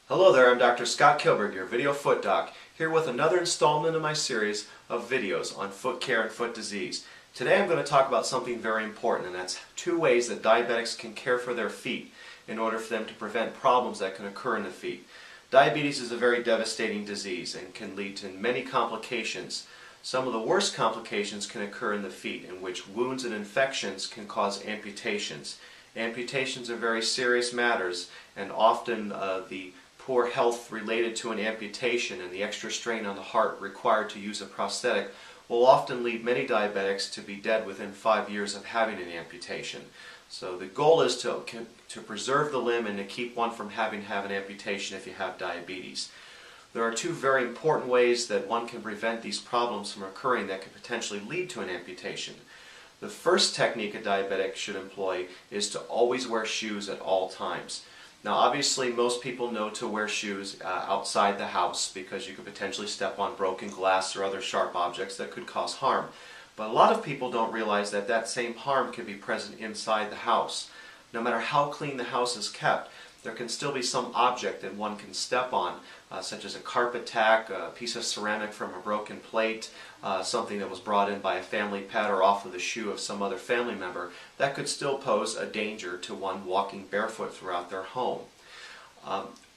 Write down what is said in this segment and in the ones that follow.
Hello there, I'm Dr. Scott Kilberg, your video foot doc, here with another installment of my series of videos on foot care and foot disease. Today I'm going to talk about something very important, and that's 2 ways that diabetics can care for their feet in order for them to prevent problems that can occur in the feet. Diabetes is a very devastating disease and can lead to many complications. Some of the worst complications can occur in the feet, in which wounds and infections can cause amputations. Amputations are very serious matters, and often the poor health related to an amputation and the extra strain on the heart required to use a prosthetic will often lead many diabetics to be dead within 5 years of having an amputation. So the goal is to preserve the limb and to keep one from having to have an amputation if you have diabetes. There are 2 very important ways that one can prevent these problems from occurring that could potentially lead to an amputation. The first technique a diabetic should employ is to always wear shoes at all times. Now obviously most people know to wear shoes outside the house because you could potentially step on broken glass or other sharp objects that could cause harm. But a lot of people don't realize that that same harm can be present inside the house. No matter how clean the house is kept, there can still be some object that one can step on, such as a carpet tack, a piece of ceramic from a broken plate, something that was brought in by a family pet or off of the shoe of some other family member, that could still pose a danger to one walking barefoot throughout their home.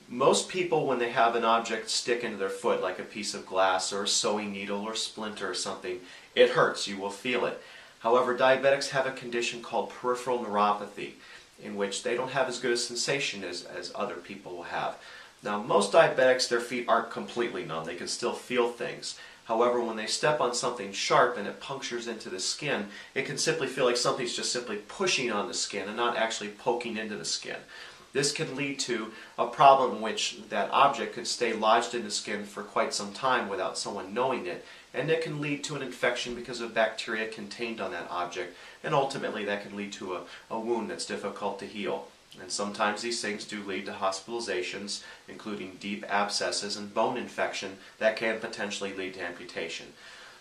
Most people, when they have an object stick into their foot, like a piece of glass or a sewing needle or splinter or something, it hurts, you will feel it. However, diabetics have a condition called peripheral neuropathy, in which they don't have as good a sensation as other people will have. Now most diabetics, their feet aren't completely numb, they can still feel things. However, when they step on something sharp and it punctures into the skin, it can simply feel like something's just simply pushing on the skin and not actually poking into the skin. This can lead to a problem in which that object could stay lodged in the skin for quite some time without someone knowing it, and it can lead to an infection because of bacteria contained on that object, and ultimately that can lead to a wound that's difficult to heal. And sometimes these things do lead to hospitalizations, including deep abscesses and bone infection that can potentially lead to amputation.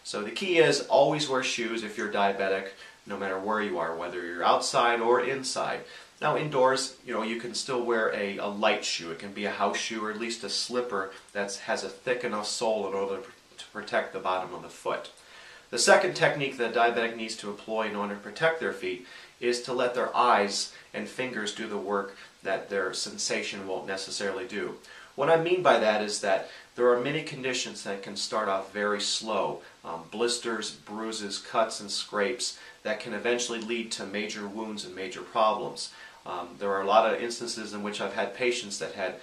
So the key is always wear shoes if you're diabetic, no matter where you are, whether you're outside or inside. Now indoors, you can still wear a light shoe. It can be a house shoe or at least a slipper that has a thick enough sole in order to protect the bottom of the foot. The second technique that a diabetic needs to employ in order to protect their feet is to let their eyes and fingers do the work that their sensation won't necessarily do. What I mean by that is that there are many conditions that can start off very slow. Blisters, bruises, cuts, and scrapes that can eventually lead to major wounds and major problems. There are a lot of instances in which I've had patients that had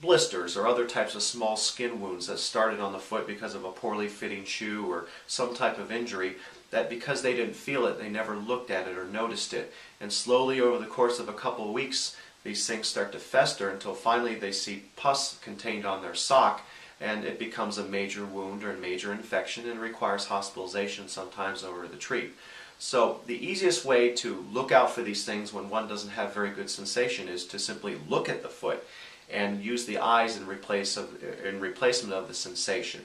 blisters or other types of small skin wounds that started on the foot because of a poorly fitting shoe or some type of injury, that because they didn't feel it, they never looked at it or noticed it. And slowly over the course of a couple of weeks, these things start to fester until finally they see pus contained on their sock, and it becomes a major wound or a major infection and requires hospitalization sometimes over the treat. So the easiest way to look out for these things when one doesn't have very good sensation is to simply look at the foot and use the eyes in replacement of the sensation.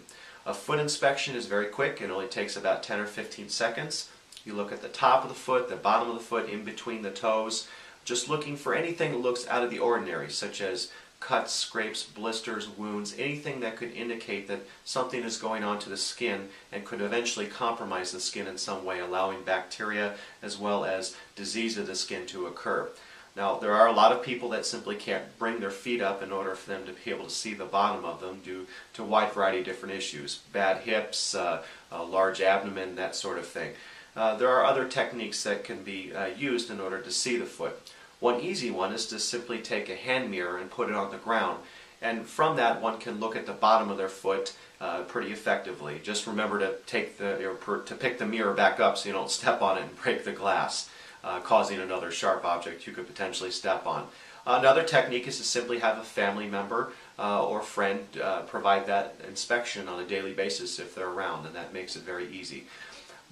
A foot inspection is very quick. It only takes about 10 or 15 seconds. You look at the top of the foot, the bottom of the foot, in between the toes, just looking for anything that looks out of the ordinary, such as cuts, scrapes, blisters, wounds, anything that could indicate that something is going on to the skin and could eventually compromise the skin in some way, allowing bacteria as well as disease of the skin to occur. Now, there are a lot of people that simply can't bring their feet up in order for them to be able to see the bottom of them due to a wide variety of different issues. Bad hips, a large abdomen, that sort of thing. There are other techniques that can be used in order to see the foot. One easy one is to simply take a hand mirror and put it on the ground, and from that one can look at the bottom of their foot pretty effectively. Just remember to pick the mirror back up so you don't step on it and break the glass, causing another sharp object you could potentially step on. Another technique is to simply have a family member or friend provide that inspection on a daily basis if they're around, and that makes it very easy.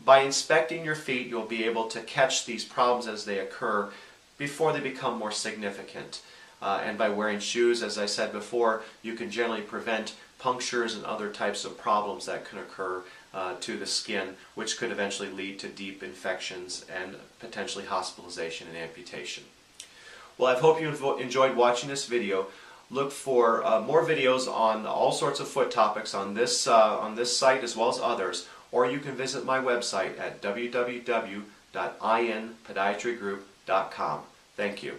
By inspecting your feet, you'll be able to catch these problems as they occur before they become more significant. And by wearing shoes, as I said before, you can generally prevent punctures and other types of problems that can occur to the skin, which could eventually lead to deep infections and potentially hospitalization and amputation. Well, I hope you enjoyed watching this video. look for more videos on all sorts of foot topics on this site as well as others, or you can visit my website at www.inpodiatrygroup.com. Thank you.